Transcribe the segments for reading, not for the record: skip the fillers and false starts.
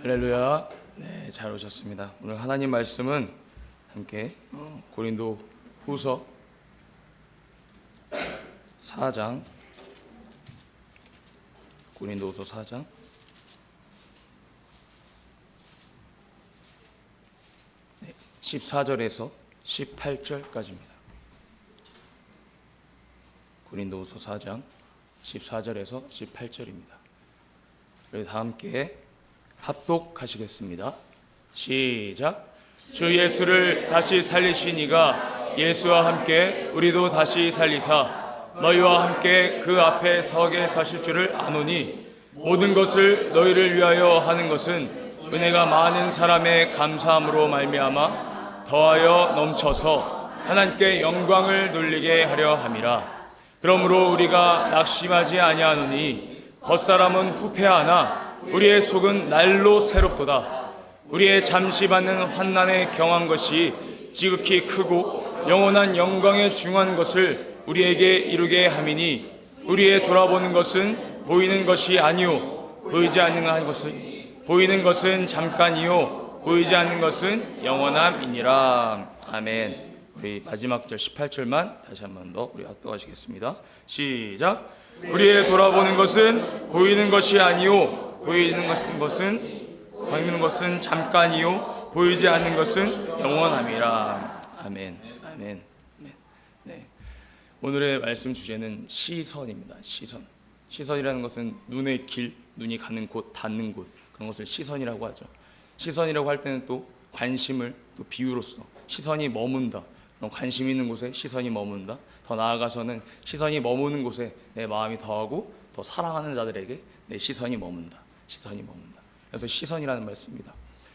할렐루야. 네, 잘 오셨습니다. 오늘 하나님 말씀은 함께 고린도 후서 4장, 고린도후서 4장 14절에서 18절까지입니다. 고린도후서 4장 14절에서 18절입니다. 우리 다 함께 합독하시겠습니다. 시작. 주 예수를 다시 살리신 이가 예수와 함께 우리도 다시 살리사 너희와 함께 그 앞에 서게 사실 줄을 아노니, 모든 것을 너희를 위하여 하는 것은 은혜가 많은 사람의 감사함으로 말미암아 더하여 넘쳐서 하나님께 영광을 돌리게 하려 함이라. 그러므로 우리가 낙심하지 아니하노니 겉사람은 후패하나 우리의 속은 날로 새롭도다. 우리의 잠시 받는 환난에 경한 것이 지극히 크고 영원한 영광에 중한 것을 우리에게 이루게 함이니, 우리의 돌아보는 것은 보이는 것이 아니요 보이지 않는 것은 보이는 것은 잠깐이요 보이지 않는 것은 영원함이니라. 아멘. 우리 마지막 절 18절만 다시 한 번 더 우리 합독하시겠습니다. 시작. 우리의 돌아보는 것은 보이는 것이 아니요 보이는 것은 잠깐이요 보이지 않는 것은 영원함이라. 아멘. 아멘. 네. 오늘의 말씀 주제는 시선입니다. 시선이라는 것은 눈의 길, 눈이 가는 곳, 닿는 곳, 그런 것을 시선이라고 하죠. 시선이라고 할 때는 또 관심을 또 비유로서 시선이 머문다. 그럼 관심 있는 곳에 시선이 머문다. 더 나아가서는 시선이 머무는 곳에 내 마음이 더하고 더 사랑하는 자들에게 내 시선이 머문다. 그래서 시선이라는 말씀입니다.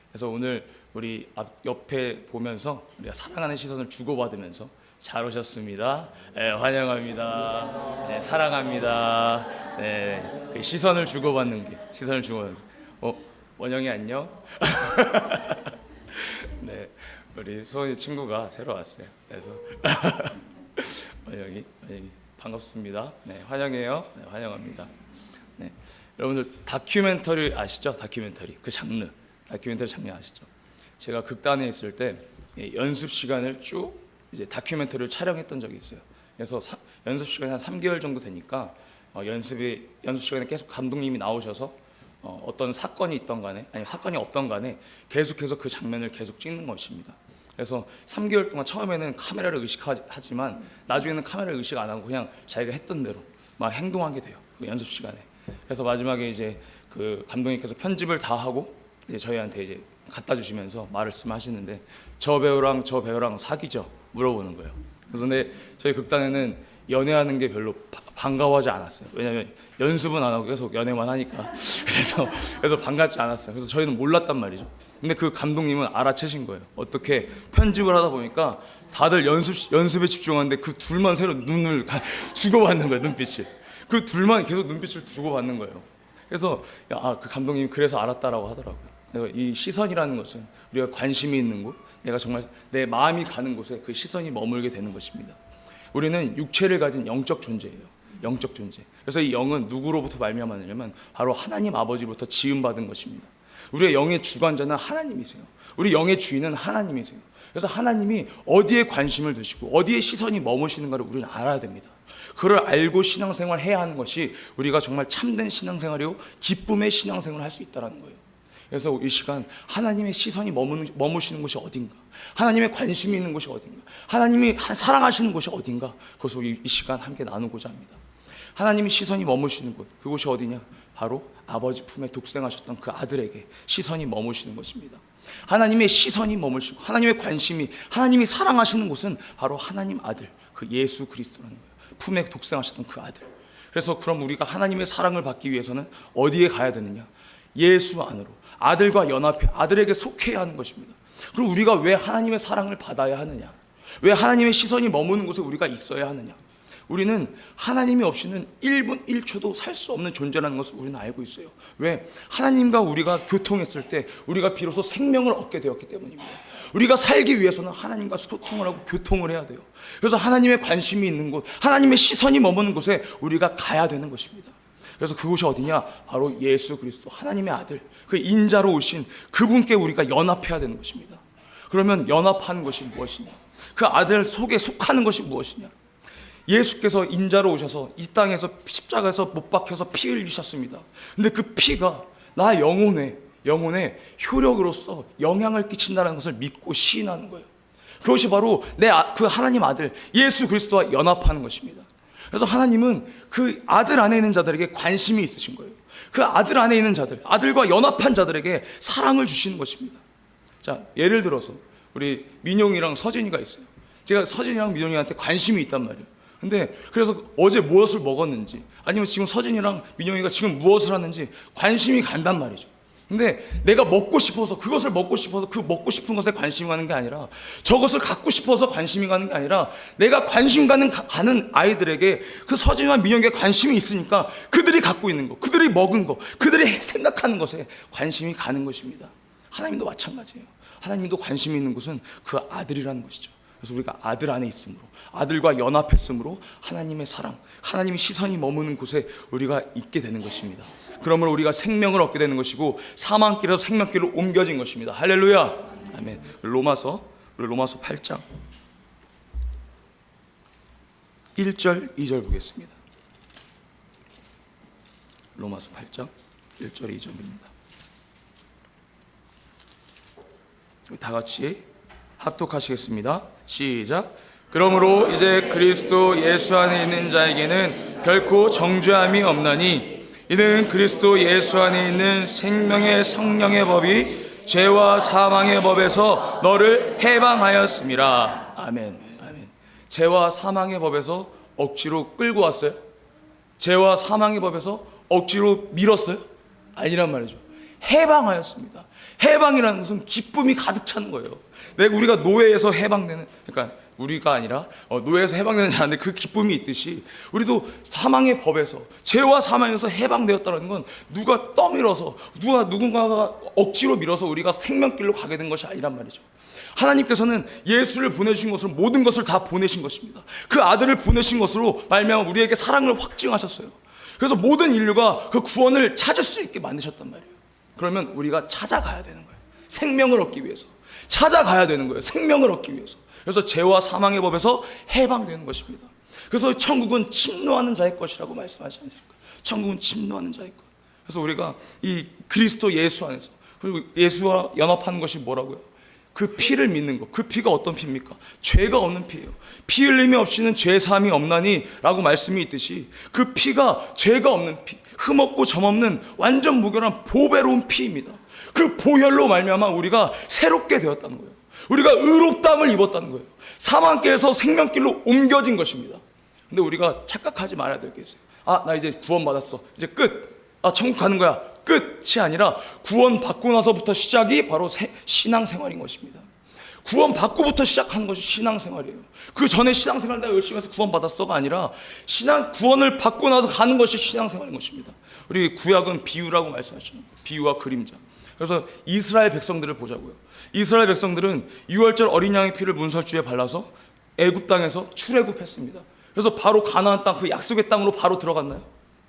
그래서 오늘 우리 옆에 보면서 우리가 사랑하는 시선을 주고받으면서 잘 오셨습니다. 네, 환영합니다. 네, 사랑합니다. 네, 그 시선을 주고받는 게 원영이 안녕. 네, 우리 소원이 친구가 새로 왔어요. 그래서 원영이 반갑습니다. 네, 환영해요. 네, 환영합니다. 네, 여러분들 다큐멘터리 아시죠? 다큐멘터리 장르 아시죠? 제가 극단에 있을 때 연습 시간을 쭉 이제 다큐멘터리를 촬영했던 적이 있어요. 그래서 연습 시간이 한 3개월 정도 되니까 연습 시간에 계속 감독님이 나오셔서 어떤 사건이 있던 간에 아니 사건이 없던 간에 계속해서 그 장면을 계속 찍는 것입니다. 그래서 3개월 동안 처음에는 카메라를 의식하지만 나중에는 카메라를 의식 안 하고 그냥 자기가 했던 대로 막 행동하게 돼요. 그 연습 시간에. 그래서 마지막에 이제 그 감독님께서 편집을 다 하고 이제 저희한테 이제 갖다 주시면서 말씀하시는데 저 배우랑 사귀죠? 물어보는 거예요. 그래서 근데 저희 극단에는 연애하는 게 별로 반가워하지 않았어요. 왜냐하면 연습은 안 하고 계속 연애만 하니까. 그래서 반갑지 않았어요. 그래서 저희는 몰랐단 말이죠. 근데 그 감독님은 알아채신 거예요. 어떻게 편집을 하다 보니까 다들 연습에 집중하는데 그 둘만 새로 눈을 주고받는 거예요. 눈빛이. 그 둘만 계속 눈빛을 주고받는 거예요. 그래서 그 감독님 그래서 알았다라고 하더라고요. 그래서 이 시선이라는 것은 우리가 관심이 있는 곳, 내가 정말 내 마음이 가는 곳에 그 시선이 머물게 되는 것입니다. 우리는 육체를 가진 영적 존재예요. 영적 존재. 그래서 이 영은 누구로부터 말미암았냐면 바로 하나님 아버지로부터 지음받은 것입니다. 우리의 영의 주관자는 하나님이세요. 우리 영의 주인은 하나님이세요. 그래서 하나님이 어디에 관심을 두시고 어디에 시선이 머무시는가를 우리는 알아야 됩니다. 그걸 알고 신앙생활을 해야 하는 것이 우리가 정말 참된 신앙생활이고 기쁨의 신앙생활을 할 수 있다는 거예요. 그래서 이 시간 하나님의 시선이 머무시는 곳이 어딘가, 하나님의 관심이 있는 곳이 어딘가, 하나님이 사랑하시는 곳이 어딘가, 그것을 이 시간 함께 나누고자 합니다. 하나님이 시선이 머무시는 곳, 그곳이 어디냐? 바로 아버지 품에 독생하셨던 그 아들에게 시선이 머무시는 것입니다. 하나님의 시선이 머무시고 하나님의 관심이, 하나님이 사랑하시는 곳은 바로 하나님 아들, 그 예수 그리스도라는 거예요. 품에 독생하셨던 그 아들. 그래서 그럼 우리가 하나님의 사랑을 받기 위해서는 어디에 가야 되느냐? 예수 안으로, 아들과 연합해 아들에게 속해야 하는 것입니다. 그럼 우리가 왜 하나님의 사랑을 받아야 하느냐? 왜 하나님의 시선이 머무는 곳에 우리가 있어야 하느냐? 우리는 하나님이 없이는 1분 1초도 살 수 없는 존재라는 것을 우리는 알고 있어요. 왜? 하나님과 우리가 교통했을 때 우리가 비로소 생명을 얻게 되었기 때문입니다. 우리가 살기 위해서는 하나님과 소통을 하고 교통을 해야 돼요. 그래서 하나님의 관심이 있는 곳, 하나님의 시선이 머무는 곳에 우리가 가야 되는 것입니다. 그래서 그곳이 어디냐? 바로 예수 그리스도 하나님의 아들, 그 인자로 오신 그분께 우리가 연합해야 되는 것입니다. 그러면 연합하는 것이 무엇이냐? 그 아들 속에 속하는 것이 무엇이냐? 예수께서 인자로 오셔서 이 땅에서 십자가에서 못 박혀서 피 흘리셨습니다. 근데 그 피가 나 영혼에 효력으로서 영향을 끼친다는 것을 믿고 시인하는 거예요. 그것이 바로 그 하나님 아들 예수 그리스도와 연합하는 것입니다. 그래서 하나님은 그 아들 안에 있는 자들에게 관심이 있으신 거예요. 그 아들 안에 있는 자들, 아들과 연합한 자들에게 사랑을 주시는 것입니다. 자, 예를 들어서 우리 민용이랑 서진이가 있어요. 제가 서진이랑 민용이한테 관심이 있단 말이에요. 근데 그래서 어제 무엇을 먹었는지, 아니면 지금 서진이랑 민용이가 지금 무엇을 하는지 관심이 간단 말이죠. 근데 내가 먹고 싶어서, 그것을 먹고 싶어서 그 먹고 싶은 것에 관심이 가는 게 아니라, 저것을 갖고 싶어서 관심이 가는 게 아니라, 내가 관심 가는 아이들에게 그 서진이와 민영에게 관심이 있으니까 그들이 갖고 있는 것, 그들이 먹은 것, 그들이 생각하는 것에 관심이 가는 것입니다. 하나님도 마찬가지예요. 하나님도 관심이 있는 것은 그 아들이라는 것이죠. 그래서 우리가 아들 안에 있으므로, 아들과 연합했으므로 하나님의 사랑, 하나님의 시선이 머무는 곳에 우리가 있게 되는 것입니다. 그러므로 우리가 생명을 얻게 되는 것이고 사망길에서 생명길로 옮겨진 것입니다. 할렐루야, 아멘. 로마서 8장 1절 2절 보겠습니다. 로마서 8장 1절 2절입니다. 다 같이 합독하시겠습니다. 시작. 그러므로 이제 그리스도 예수 안에 있는 자에게는 결코 정죄함이 없나니, 이는 그리스도 예수 안에 있는 생명의 성령의 법이 죄와 사망의 법에서 너를 해방하였음이라. 아멘, 아멘. 죄와 사망의 법에서 억지로 끌고 왔어요? 죄와 사망의 법에서 억지로 밀었어요? 아니란 말이죠. 해방하였습니다. 해방이라는 것은 기쁨이 가득 차는 거예요. 우리가 노예에서 해방되는, 그러니까 우리가 아니라 노예에서 해방되는 줄 알았는데 그 기쁨이 있듯이 우리도 사망의 법에서, 죄와 사망에서 해방되었다는 건 누가 떠밀어서, 누군가가 억지로 밀어서 우리가 생명길로 가게 된 것이 아니란 말이죠. 하나님께서는 예수를 보내신 것으로 모든 것을 다 보내신 것입니다. 그 아들을 보내신 것으로 말미암아 우리에게 사랑을 확증하셨어요. 그래서 모든 인류가 그 구원을 찾을 수 있게 만드셨단 말이에요. 그러면 우리가 찾아가야 되는 거예요. 생명을 얻기 위해서 찾아가야 되는 거예요. 생명을 얻기 위해서. 그래서 죄와 사망의 법에서 해방되는 것입니다. 그래서 천국은 침노하는 자의 것이라고 말씀하지 않습니까? 천국은 침노하는 자의 것. 그래서 우리가 이 그리스도 예수 안에서, 그리고 예수와 연합하는 것이 뭐라고요? 그 피를 믿는 것. 그 피가 어떤 피입니까? 죄가 없는 피예요. 피 흘림이 없이는 죄 사함이 없나니 라고 말씀이 있듯이, 그 피가 죄가 없는 피, 흠없고 점없는 완전 무결한 보배로운 피입니다. 그 보혈로 말미암아 우리가 새롭게 되었다는 거예요. 우리가 의롭다함을 입었다는 거예요. 사망길에서 생명길로 옮겨진 것입니다. 근데 우리가 착각하지 말아야 될 게 있어요. 나 이제 구원받았어, 이제 끝, 천국 가는 거야, 끝이 아니라 구원받고 나서부터 시작이 바로 신앙생활인 것입니다. 구원받고부터 시작하는 것이 신앙생활이에요. 그 전에 신앙생활 내가 열심히 해서 구원받았어가 아니라 구원을 받고 나서 가는 것이 신앙생활인 것입니다. 우리 구약은 비유라고 말씀하시죠. 비유와 그림자. 그래서 이스라엘 백성들을 보자고요. 이스라엘 백성들은 유월절 어린 양의 피를 문설주에 발라서 애굽 땅에서 출애굽했습니다. 그래서 바로 가나안 땅, 그 약속의 땅으로 바로 들어갔나요?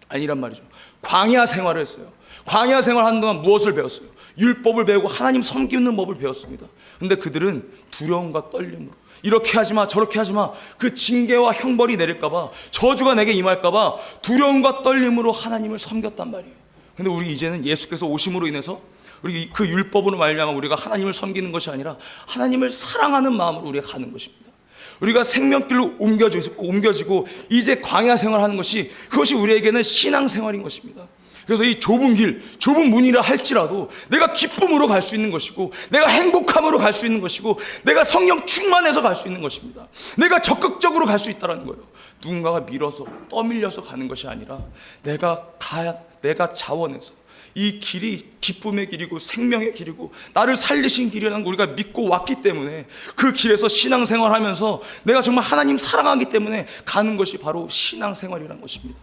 아니란 말이죠. 광야 생활을 했어요. 광야 생활하는 동안 무엇을 배웠어요? 율법을 배우고 하나님 섬기는 법을 배웠습니다. 근데 그들은 두려움과 떨림으로, 이렇게 하지마 저렇게 하지마, 그 징계와 형벌이 내릴까봐, 저주가 내게 임할까봐 두려움과 떨림으로 하나님을 섬겼단 말이에요. 근데 우리 이제는 예수께서 오심으로 인해서 우리 그 율법으로 말미암아 우리가 하나님을 섬기는 것이 아니라 하나님을 사랑하는 마음으로 우리가 가는 것입니다. 우리가 생명길로 옮겨지고 이제 광야 생활하는 것이, 그것이 우리에게는 신앙생활인 것입니다. 그래서 이 좁은 길, 좁은 문이라 할지라도 내가 기쁨으로 갈 수 있는 것이고, 내가 행복함으로 갈 수 있는 것이고, 내가 성령 충만해서 갈 수 있는 것입니다. 내가 적극적으로 갈 수 있다는 거예요. 누군가가 밀어서 떠밀려서 가는 것이 아니라 내가 자원해서, 이 길이 기쁨의 길이고 생명의 길이고 나를 살리신 길이라는 걸 우리가 믿고 왔기 때문에, 그 길에서 신앙생활하면서 내가 정말 하나님 사랑하기 때문에 가는 것이 바로 신앙생활이라는 것입니다.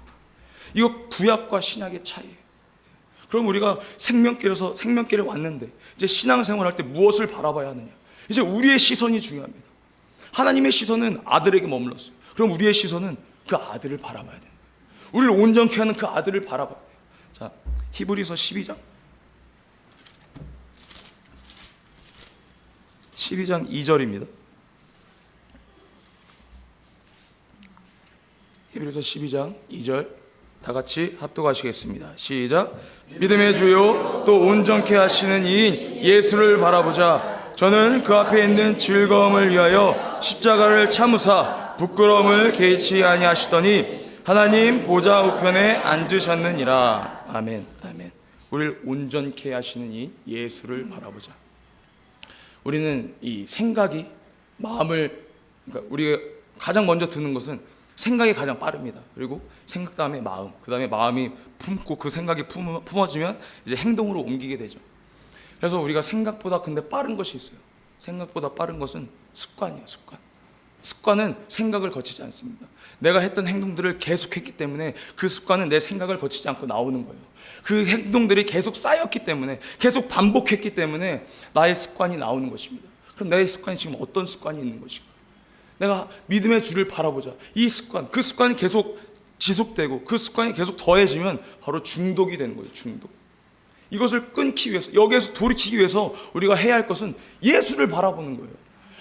이거 구약과 신약의 차이예요. 그럼 우리가 생명길에 왔는데 이제 신앙생활할 때 무엇을 바라봐야 하느냐? 이제 우리의 시선이 중요합니다. 하나님의 시선은 아들에게 머물렀어요. 그럼 우리의 시선은 그 아들을 바라봐야 돼요. 우리를 온전케 하는 그 아들을 바라봐야 돼요. 자, 히브리서 12장 2절입니다. 히브리서 12장 2절 다 같이 합독하시겠습니다. 시작. 믿음의 주요 또 온전케 하시는 이인 예수를 바라보자. 저는 그 앞에 있는 즐거움을 위하여 십자가를 참으사 부끄러움을 개의치 아니하시더니 하나님 보좌 우편에 앉으셨느니라. 아멘. 아멘. 우리를 온전케 하시는 이 예수를 바라보자. 우리는 이 생각이 마음을, 그러니까 우리가 가장 먼저 드는 것은 생각이 가장 빠릅니다. 그리고 생각 다음에 마음, 그 다음에 마음이 품고 그 생각이 품어지면 이제 행동으로 옮기게 되죠. 그래서 우리가 생각보다 근데 빠른 것이 있어요. 생각보다 빠른 것은 습관이에요. 습관은 생각을 거치지 않습니다. 내가 했던 행동들을 계속했기 때문에 그 습관은 내 생각을 거치지 않고 나오는 거예요. 그 행동들이 계속 쌓였기 때문에, 계속 반복했기 때문에 나의 습관이 나오는 것입니다. 그럼 내 습관이 지금 어떤 습관이 있는 것인가? 내가 믿음의 주를 바라보자. 이 습관, 그 습관이 계속 지속되고 그 습관이 계속 더해지면 바로 중독이 되는 거예요. 중독. 이것을 끊기 위해서, 여기에서 돌이키기 위해서 우리가 해야 할 것은 예수를 바라보는 거예요.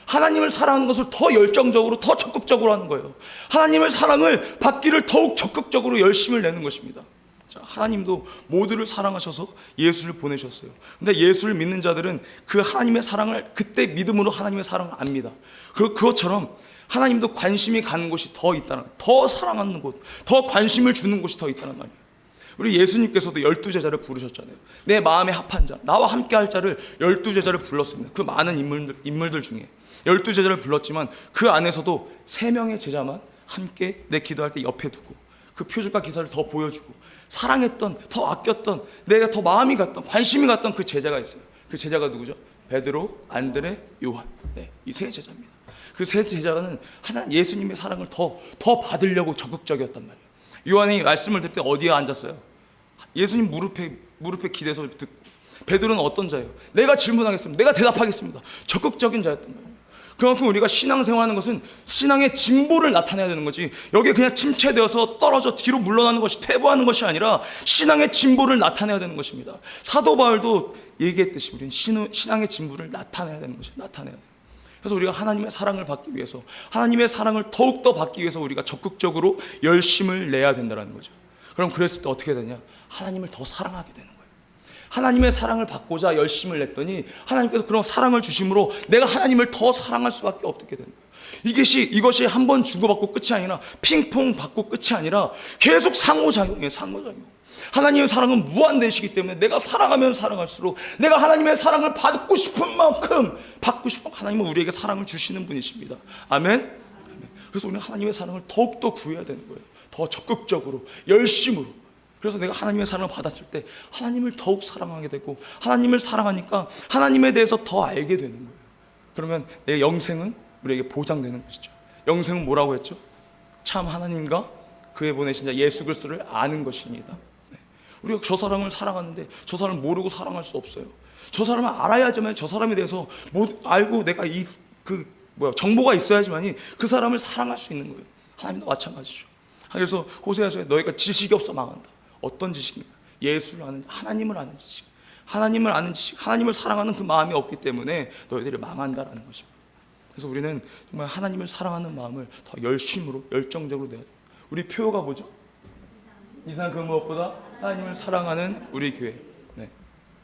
하나님을 사랑하는 것을 더 열정적으로, 더 적극적으로 하는 거예요. 하나님의 사랑을 받기를 더욱 적극적으로 열심을 내는 것입니다. 자, 하나님도 모두를 사랑하셔서 예수를 보내셨어요. 근데 예수를 믿는 자들은 그 하나님의 사랑을, 그때 믿음으로 하나님의 사랑을 압니다. 그것처럼 하나님도 관심이 가는 곳이 더 있다는, 더 사랑하는 곳, 더 관심을 주는 곳이 더 있다는 말이에요. 우리 예수님께서도 12제자를 부르셨잖아요. 내 마음에 합한 자, 나와 함께 할 자를 12제자를 불렀습니다. 그 많은 인물들 중에 12제자를 불렀지만 그 안에서도 3명의 제자만 함께 내 기도할 때 옆에 두고 그 표적과 기사를 더 보여주고 사랑했던, 더 아꼈던, 내가 더 마음이 갔던, 관심이 갔던 그 제자가 있어요. 그 제자가 누구죠? 베드로, 안드레, 요한. 네, 이 3제자입니다. 그 3제자는 하나님 예수님의 사랑을 더 받으려고 적극적이었단 말이에요. 요한이 말씀을 듣을 때 어디에 앉았어요? 예수님 무릎에 기대서 듣고. 베드로는 어떤 자예요? 내가 질문하겠습니다. 내가 대답하겠습니다. 적극적인 자였단 말이에요. 그만큼 우리가 신앙생활하는 것은 신앙의 진보를 나타내야 되는 거지, 여기에 그냥 침체되어서 떨어져 뒤로 물러나는 것이, 퇴보하는 것이 아니라 신앙의 진보를 나타내야 되는 것입니다. 사도 바울도 얘기했듯이 우리는 신앙의 진보를 나타내야 되는 것이에요. 나타내야 돼요. 그래서 우리가 하나님의 사랑을 받기 위해서, 하나님의 사랑을 더욱더 받기 위해서 우리가 적극적으로 열심을 내야 된다는 거죠. 그럼 그랬을 때 어떻게 되냐? 하나님을 더 사랑하게 되는 거예요. 하나님의 사랑을 받고자 열심을 냈더니 하나님께서 그런 사랑을 주심으로 내가 하나님을 더 사랑할 수밖에 없게 되는 거예요. 이것이 한 번 주고받고 끝이 아니라, 핑퐁 받고 끝이 아니라 계속 상호작용이에요. 상호작용. 하나님의 사랑은 무한되시기 때문에 내가 사랑하면 사랑할수록 내가 하나님의 사랑을 받고 싶은 만큼 받고 싶은, 하나님은 우리에게 사랑을 주시는 분이십니다. 아멘. 그래서 우리는 하나님의 사랑을 더욱더 구해야 되는 거예요. 더 적극적으로, 열심으로. 그래서 내가 하나님의 사랑을 받았을 때 하나님을 더욱 사랑하게 되고, 하나님을 사랑하니까 하나님에 대해서 더 알게 되는 거예요. 그러면 내 영생은 우리에게 보장되는 것이죠. 영생은 뭐라고 했죠? 참 하나님과 그의 보내신 자 예수 그리스도를 아는 것입니다. 우리가 저 사람을 사랑하는데 저 사람을 모르고 사랑할 수 없어요. 저 사람을 알아야지만, 저 사람에 대해서 알고 내가 정보가 있어야지만이 그 사람을 사랑할 수 있는 거예요. 하나님도 마찬가지죠. 그래서 호세아서에 너희가 지식이 없어 망한다. 어떤 지식입니까? 예수를 아는, 하나님을 아는 지식. 하나님을 아는 지식, 하나님을 사랑하는 그 마음이 없기 때문에 너희들이 망한다라는 것입니다. 그래서 우리는 정말 하나님을 사랑하는 마음을 더 열심으로, 열정적으로 내야 돼요. 우리 표어가 뭐죠? 이상 그 무엇보다 하나님을 사랑하는 우리 교회. 네.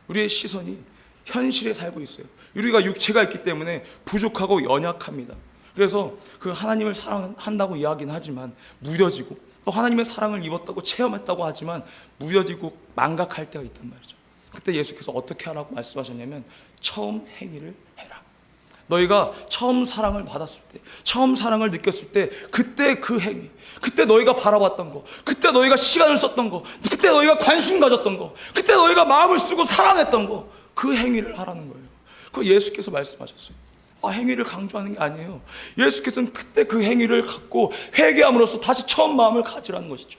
우리의 시선이 현실에 살고 있어요. 우리가 육체가 있기 때문에 부족하고 연약합니다. 그래서 그 하나님을 사랑한다고 이야기는 하지만 무뎌지고, 또 하나님의 사랑을 입었다고 체험했다고 하지만 무뎌지고 망각할 때가 있단 말이죠. 그때 예수께서 어떻게 하라고 말씀하셨냐면, 처음 행위를 해라. 너희가 처음 사랑을 받았을 때, 처음 사랑을 느꼈을 때, 그때 그 행위, 그때 너희가 바라봤던 거, 그때 너희가 시간을 썼던 거, 그때 너희가 관심 가졌던 거, 그때 너희가 마음을 쓰고 사랑했던 거, 그 행위를 하라는 거예요. 그거 예수께서 말씀하셨어요. 행위를 강조하는 게 아니에요. 예수께서는 그때 그 행위를 갖고 회개함으로써 다시 처음 마음을 가지라는 것이죠.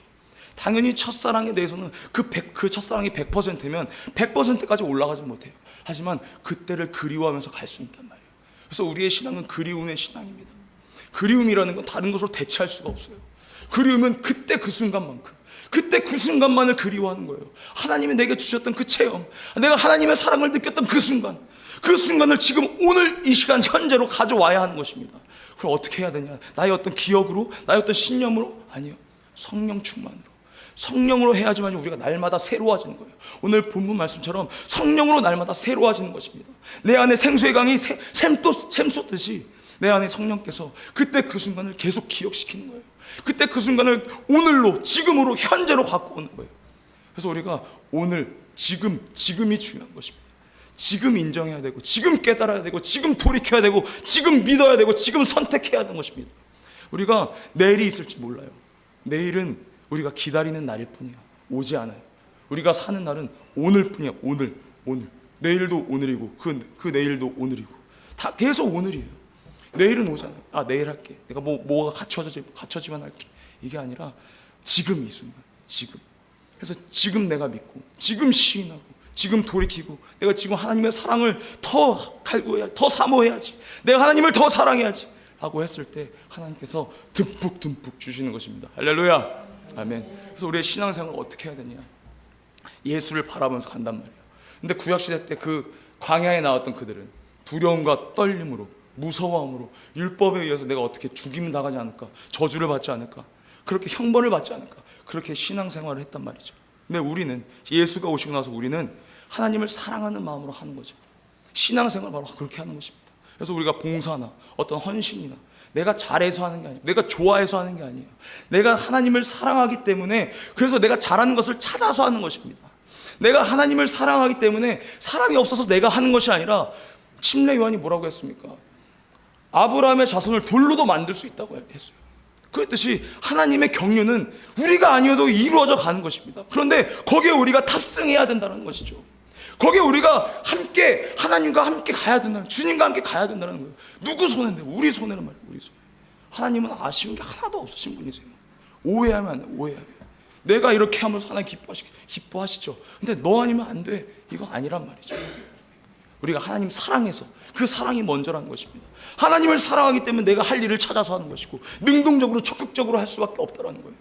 당연히 첫사랑에 대해서는 그 첫사랑이 100%면 100%까지 올라가지 못해요. 하지만 그때를 그리워하면서 갈 수 있단 말이에요. 그래서 우리의 신앙은 그리움의 신앙입니다. 그리움이라는 건 다른 것으로 대체할 수가 없어요. 그리움은 그때 그 순간만큼, 그때 그 순간만을 그리워하는 거예요. 하나님이 내게 주셨던 그 체험, 내가 하나님의 사랑을 느꼈던 그 순간, 그 순간을 지금 오늘 이 시간 현재로 가져와야 하는 것입니다. 그럼 어떻게 해야 되냐? 나의 어떤 기억으로, 나의 어떤 신념으로? 아니요, 성령 충만으로. 성령으로 해야지만 우리가 날마다 새로워지는 거예요. 오늘 본문 말씀처럼 성령으로 날마다 새로워지는 것입니다. 내 안에 생수의 강이 샘솟듯이 내 안에 성령께서 그때 그 순간을 계속 기억시키는 거예요. 그때 그 순간을 오늘로, 지금으로, 현재로 갖고 오는 거예요. 그래서 우리가 오늘, 지금이 중요한 것입니다. 지금 인정해야 되고, 지금 깨달아야 되고, 지금 돌이켜야 되고, 지금 믿어야 되고, 지금 선택해야 하는 것입니다. 우리가 내일이 있을지 몰라요. 내일은 우리가 기다리는 날일 뿐이야. 오지 않아요. 우리가 사는 날은 오늘뿐이야. 오늘. 내일도 오늘이고, 그 내일도 오늘이고, 다 계속 오늘이에요. 내일은 오잖아요. 내일 할게. 내가 뭐가 갖춰지면 할게. 이게 아니라 지금 이 순간, 지금. 그래서 지금 내가 믿고, 지금 시인하고, 지금 돌이키고, 내가 지금 하나님의 사랑을 더 갈구해야지, 더 사모해야지, 내가 하나님을 더 사랑해야지 라고 했을 때 하나님께서 듬뿍 주시는 것입니다. 할렐루야, 아멘. 그래서 우리의 신앙생활을 어떻게 해야 되냐? 예수를 바라보면서 간단 말이에요. 근데 구약시대 때 그 광야에 나왔던 그들은 두려움과 떨림으로, 무서워함으로, 율법에 의해서 내가 어떻게 죽임 당하지 않을까, 저주를 받지 않을까, 그렇게 형벌을 받지 않을까, 그렇게 신앙생활을 했단 말이죠. 근데 우리는 예수가 오시고 나서 우리는 하나님을 사랑하는 마음으로 하는 거죠. 신앙생활 바로 그렇게 하는 것입니다. 그래서 우리가 봉사나 어떤 헌신이나 내가 잘해서 하는 게 아니에요. 내가 좋아해서 하는 게 아니에요. 내가 하나님을 사랑하기 때문에, 그래서 내가 잘하는 것을 찾아서 하는 것입니다. 내가 하나님을 사랑하기 때문에 사람이 없어서 내가 하는 것이 아니라, 침례 요한이 뭐라고 했습니까? 아브라함의 자손을 돌로도 만들 수 있다고 했어요. 그랬듯이 하나님의 경륜은 우리가 아니어도 이루어져 가는 것입니다. 그런데 거기에 우리가 탑승해야 된다는 것이죠. 거기에 우리가 함께, 하나님과 함께 가야 된다는, 주님과 함께 가야 된다는 거예요. 누구 손인데? 우리 손이란 말이에요. 우리 손. 하나님은 아쉬운 게 하나도 없으신 분이세요. 오해하면 안 돼요. 오해하면. 내가 이렇게 하면서 하나님 기뻐하시죠. 근데 너 아니면 안 돼. 이거 아니란 말이죠. 우리가 하나님 사랑해서, 그 사랑이 먼저라는 것입니다. 하나님을 사랑하기 때문에 내가 할 일을 찾아서 하는 것이고, 능동적으로 적극적으로 할 수밖에 없다는 거예요.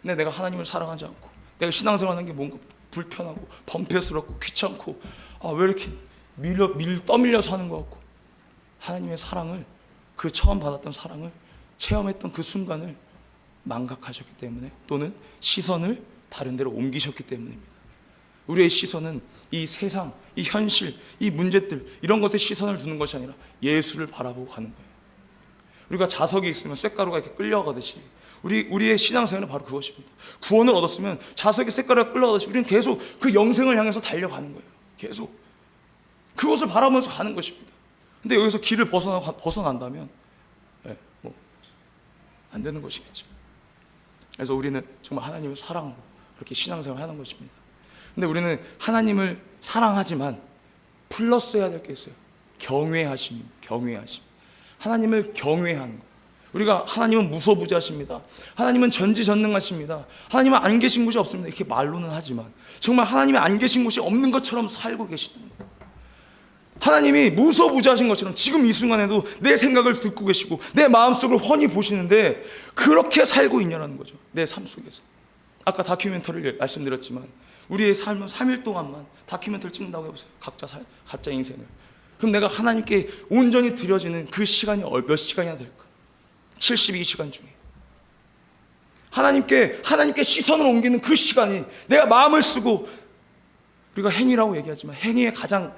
근데 내가 하나님을 사랑하지 않고, 내가 신앙생활하는 게 뭔가 불편하고 번패스럽고 귀찮고, 왜 이렇게 떠밀려서 하는 것 같고, 하나님의 사랑을, 그 처음 받았던 사랑을 체험했던 그 순간을 망각하셨기 때문에, 또는 시선을 다른 데로 옮기셨기 때문입니다. 우리의 시선은 이 세상, 이 현실, 이 문제들, 이런 것에 시선을 두는 것이 아니라 예수를 바라보고 가는 거예요. 우리가 자석이 있으면 쇳가루가 이렇게 끌려가듯이 우리의 신앙생활은 바로 그것입니다. 구원을 얻었으면 자석에 쇳가루가 끌려가듯이 우리는 계속 그 영생을 향해서 달려가는 거예요. 계속 그것을 바라보면서 가는 것입니다. 근데 여기서 길을 벗어난다면 안 되는 것이겠죠. 그래서 우리는 정말 하나님을 사랑으로 그렇게 신앙생활을 하는 것입니다. 근데 우리는 하나님을 사랑하지만 플러스 해야 될 게 있어요. 경외하심. 하나님을 경외하는 것. 우리가 하나님은 무소부지하십니다. 하나님은 전지전능하십니다. 하나님은 안 계신 곳이 없습니다. 이렇게 말로는 하지만 정말 하나님이 안 계신 곳이 없는 것처럼 살고 계시는 거예요. 하나님이 무소부지하신 것처럼 지금 이 순간에도 내 생각을 듣고 계시고 내 마음속을 훤히 보시는데 그렇게 살고 있냐는 거죠. 내 삶 속에서. 아까 다큐멘터리를 말씀드렸지만 우리의 삶은 3일 동안만 다큐멘터리를 찍는다고 해보세요. 각자 인생을. 그럼 내가 하나님께 온전히 드려지는 그 시간이 몇 시간이나 될까? 72시간 중에 하나님께 시선을 옮기는 그 시간이, 내가 마음을 쓰고, 우리가 행위라고 얘기하지만 행위의 가장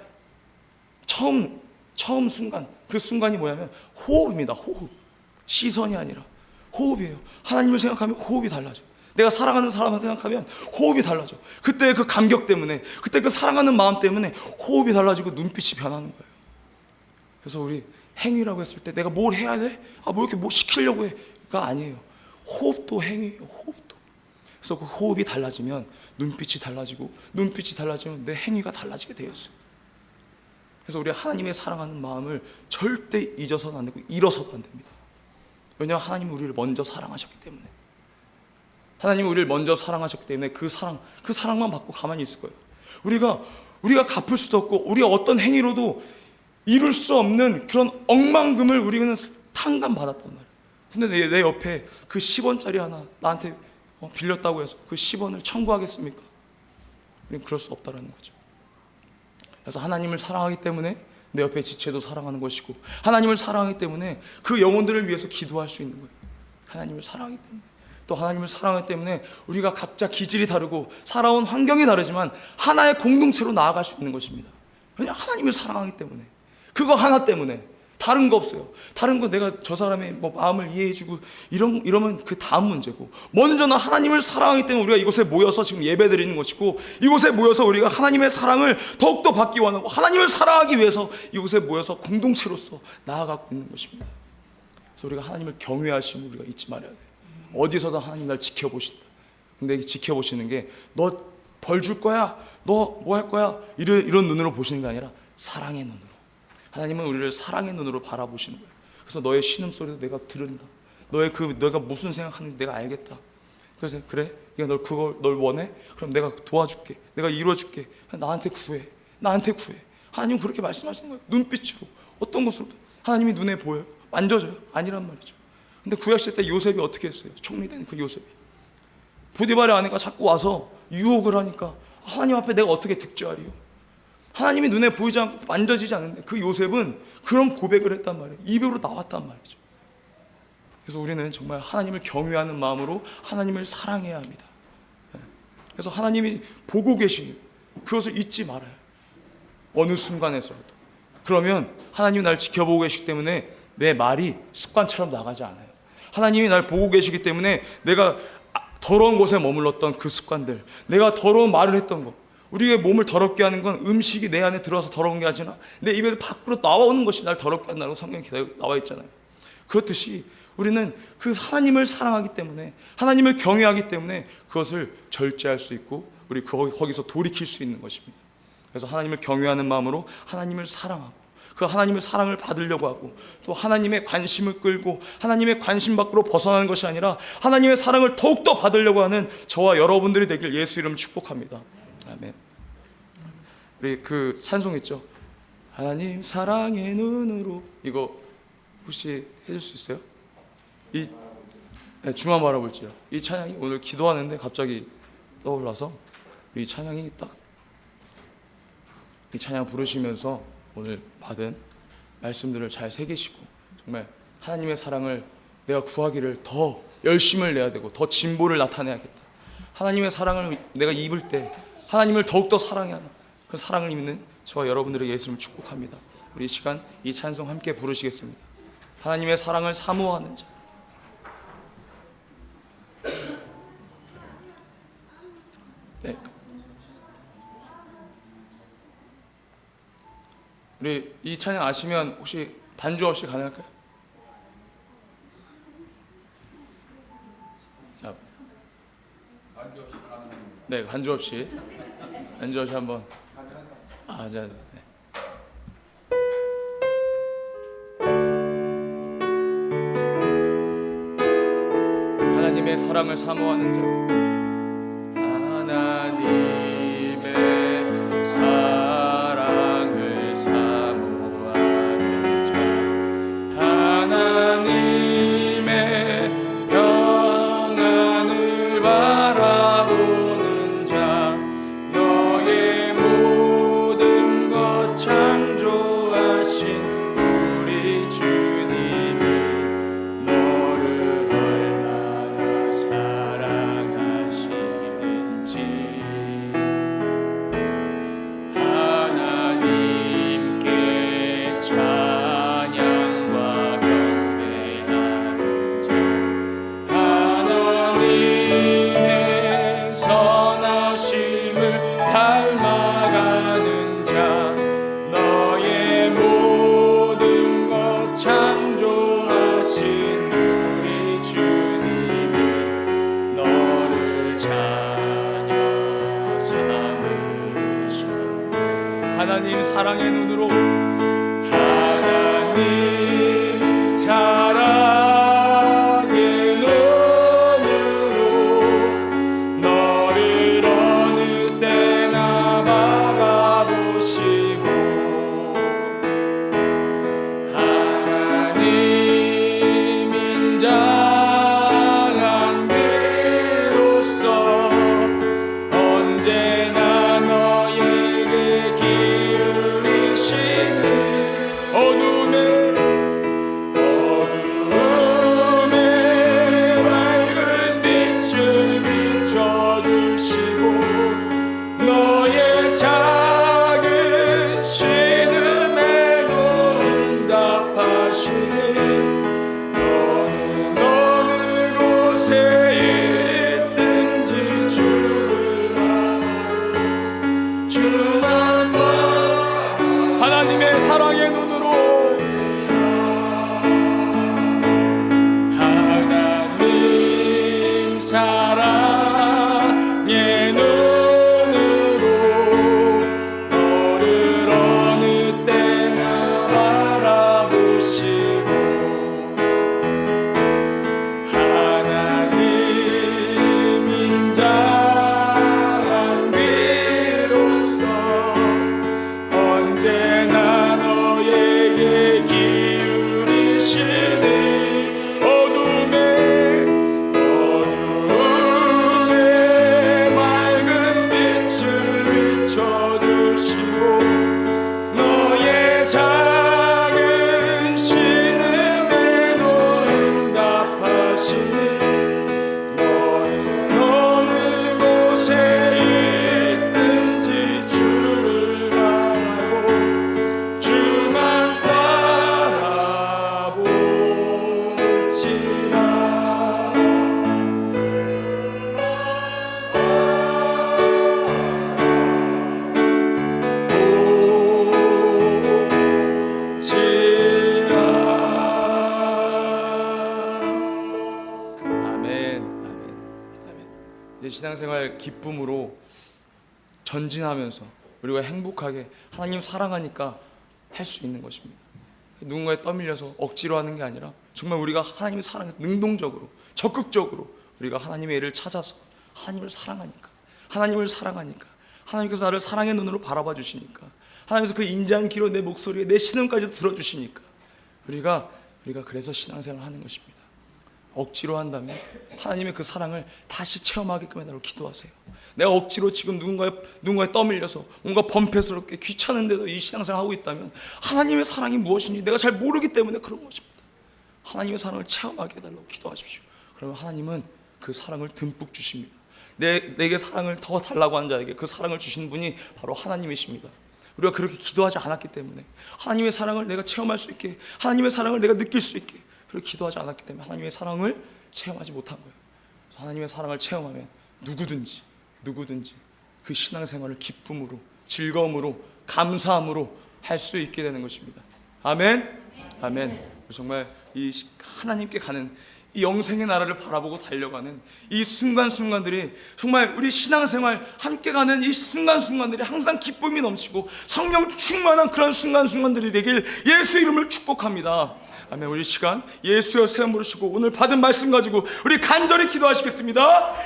처음 순간, 그 순간이 뭐냐면 호흡입니다. 호흡. 시선이 아니라 호흡이에요. 하나님을 생각하면 호흡이 달라져. 내가 사랑하는 사람을 생각하면 호흡이 달라져. 그때 그 감격 때문에, 그때 그 사랑하는 마음 때문에 호흡이 달라지고 눈빛이 변하는 거예요. 그래서 우리 행위라고 했을 때 내가 뭘 해야 돼? 뭐 이렇게 뭐 시키려고 해?가 아니에요. 호흡도 행위예요. 호흡도. 그래서 그 호흡이 달라지면 눈빛이 달라지고, 눈빛이 달라지면 내 행위가 달라지게 되었어요. 그래서 우리 하나님의 사랑하는 마음을 절대 잊어서는 안 되고 잃어서도 안 됩니다. 왜냐하면 하나님이 우리를 먼저 사랑하셨기 때문에. 하나님이 우리를 먼저 사랑하셨기 때문에 그 사랑만 받고 가만히 있을 거예요. 우리가 갚을 수도 없고 우리가 어떤 행위로도 이룰 수 없는 그런 억만금을 우리는 탕감 받았단 말이에요. 근데 내 옆에 그 10원짜리 하나 나한테 빌렸다고 해서 그 10원을 청구하겠습니까? 우리는 그럴 수 없다라는 거죠. 그래서 하나님을 사랑하기 때문에 내 옆에 지체도 사랑하는 것이고, 하나님을 사랑하기 때문에 그 영혼들을 위해서 기도할 수 있는 거예요. 하나님을 사랑하기 때문에. 또 하나님을 사랑하기 때문에 우리가 각자 기질이 다르고 살아온 환경이 다르지만 하나의 공동체로 나아갈 수 있는 것입니다. 왜냐하면 하나님을 사랑하기 때문에. 그거 하나 때문에. 다른 거 없어요. 다른 거 내가 저 사람의 마음을 이해해주고 이러면 그 다음 문제고, 먼저는 하나님을 사랑하기 때문에 우리가 이곳에 모여서 지금 예배드리는 것이고, 이곳에 모여서 우리가 하나님의 사랑을 더욱더 받기 원하고 하나님을 사랑하기 위해서 이곳에 모여서 공동체로서 나아가고 있는 것입니다. 그래서 우리가 하나님을 경외하심을 우리가 잊지 말아야 돼요. 어디서든 하나님 날 지켜보신다. 근데 지켜보시는 게 너 벌 줄 거야, 너 뭐 할 거야, 이런 눈으로 보시는 게 아니라 사랑의 눈으로. 하나님은 우리를 사랑의 눈으로 바라보시는 거예요. 그래서 너의 신음소리도 내가 들은다. 너가 무슨 생각하는지 내가 알겠다. 그래서 그래? 네가 널 원해? 그럼 내가 도와줄게. 내가 이루어줄게. 나한테 구해. 하나님은 그렇게 말씀하시는 거예요. 눈빛으로. 어떤 것으로. 하나님이 눈에 보여요? 만져져요? 아니란 말이죠. 근데 구약시대 때 요셉이 어떻게 했어요? 총리된 그 요셉이. 보디발의 아내가 자꾸 와서 유혹을 하니까 하나님 앞에 내가 어떻게 득죄하리요? 하나님이 눈에 보이지 않고 만져지지 않는데 그 요셉은 그런 고백을 했단 말이에요. 입으로 나왔단 말이죠. 그래서 우리는 정말 하나님을 경외하는 마음으로 하나님을 사랑해야 합니다. 그래서 하나님이 보고 계시니 그것을 잊지 말아요. 어느 순간에서라도. 그러면 하나님이 날 지켜보고 계시기 때문에 내 말이 습관처럼 나가지 않아요. 하나님이 날 보고 계시기 때문에 내가 더러운 곳에 머물렀던 그 습관들, 내가 더러운 말을 했던 것, 우리의 몸을 더럽게 하는 건 음식이 내 안에 들어와서 더러운 게 아니라 내 입에 밖으로 나와오는 것이 날 더럽게 한다고 성경에 나와 있잖아요. 그렇듯이 우리는 그 하나님을 사랑하기 때문에, 하나님을 경외하기 때문에 그것을 절제할 수 있고 우리 거기서 돌이킬 수 있는 것입니다. 그래서 하나님을 경외하는 마음으로 하나님을 사랑하고 그 하나님의 사랑을 받으려고 하고, 또 하나님의 관심을 끌고 하나님의 관심 밖으로 벗어나는 것이 아니라 하나님의 사랑을 더욱더 받으려고 하는 저와 여러분들이 되길 예수 이름으로 축복합니다. 아멘. 우리 그 찬송 있죠? 하나님 사랑의 눈으로, 이거 혹시 해줄 수 있어요? 주만 바라볼지요. 이 찬양이 오늘 기도하는데 갑자기 떠올라서 이 찬양이 딱, 이 찬양 부르시면서 오늘 받은 말씀들을 잘 새기시고 정말 하나님의 사랑을 내가 구하기를 더 열심을 내야 되고 더 진보를 나타내야겠다. 하나님의 사랑을 내가 입을 때 하나님을 더욱더 사랑해야 하는 그 사랑을 입는 저와 여러분들의 예수님을 축복합니다. 우리 이 시간 이 찬송 함께 부르시겠습니다. 하나님의 사랑을 사모하는 자. 네. 우리 이 찬양 아시면 혹시 반주 없이 가능할까요? 자, 반주 없이 가능합니다. 네, 반주 없이 한번. 자, 네. 하나님의 사랑을 사모하는 자. 하나님의 사랑을 사모하는 자. 하나님의 평안을 바라보는 자. 너의 모든 것 창조하신 우리 주님이 너를 얼마나 사랑하시는지. 하나님께 찬양과 경배하는 자. 하나님의 선하심을 닮아가는 자. 너의 모든 것 창조하신 우리 주님이 너를 자녀 삼으셔. 하나님 사랑의 눈으로, 하나님 사랑의 눈으로 너를 어느 때나 바라보시고, 하나님 인자한 그로 하나님의 사랑의 눈으로, 하나님 사랑의 눈으로 너를 어느 때나 바라보시고, 하나님 인자한 비로소 언제나 너에게 기울이시니 어둠에 맑은 빛을 비춰주시고, 너의 작은 신음에도 응답하시니 너는 어느 곳에 있든지 주를 바라고 주만 바라볼지라. 아멘, 아멘, 아멘. 이제 신앙생활 기쁨으로 전진하면서 우리가 행복하게 하나님 사랑하니까 할 수 있는 것입니다. 누군가에 떠밀려서 억지로 하는 게 아니라 정말 우리가 하나님의 사랑에서 능동적으로, 적극적으로 우리가 하나님의 일을 찾아서 하나님을 사랑하니까, 하나님께서 나를 사랑의 눈으로 바라봐 주시니까, 하나님께서 그 인자한 귀로 내 목소리에 내 신음까지 들어주시니까 우리가 그래서 신앙생활을 하는 것입니다. 억지로 한다면 하나님의 그 사랑을 다시 체험하게끔 해달라고 기도하세요. 내가 억지로 지금 누군가에 떠밀려서 뭔가 범패스럽게 귀찮은데도 이 신앙생활을 하고 있다면 하나님의 사랑이 무엇인지 내가 잘 모르기 때문에 그런 것입니다. 하나님의 사랑을 체험하게 해달라고 기도하십시오. 그러면 하나님은 그 사랑을 듬뿍 주십니다. 내게 사랑을 더 달라고 하는 자에게 그 사랑을 주시는 분이 바로 하나님이십니다. 우리가 그렇게 기도하지 않았기 때문에, 하나님의 사랑을 내가 체험할 수 있게, 하나님의 사랑을 내가 느낄 수 있게 그렇게 기도하지 않았기 때문에 하나님의 사랑을 체험하지 못한 거예요. 하나님의 사랑을 체험하면 누구든지 그 신앙생활을 기쁨으로, 즐거움으로, 감사함으로 할 수 있게 되는 것입니다. 아멘. 아멘. 정말 이 하나님께 가는 이 영생의 나라를 바라보고 달려가는 이 순간순간들이, 정말 우리 신앙생활 함께 가는 이 순간순간들이 항상 기쁨이 넘치고 성령 충만한 그런 순간순간들이 되길 예수 이름을 축복합니다. 아멘. 우리 시간 예수여 새 이름 부르시고 오늘 받은 말씀 가지고 우리 간절히 기도하시겠습니다.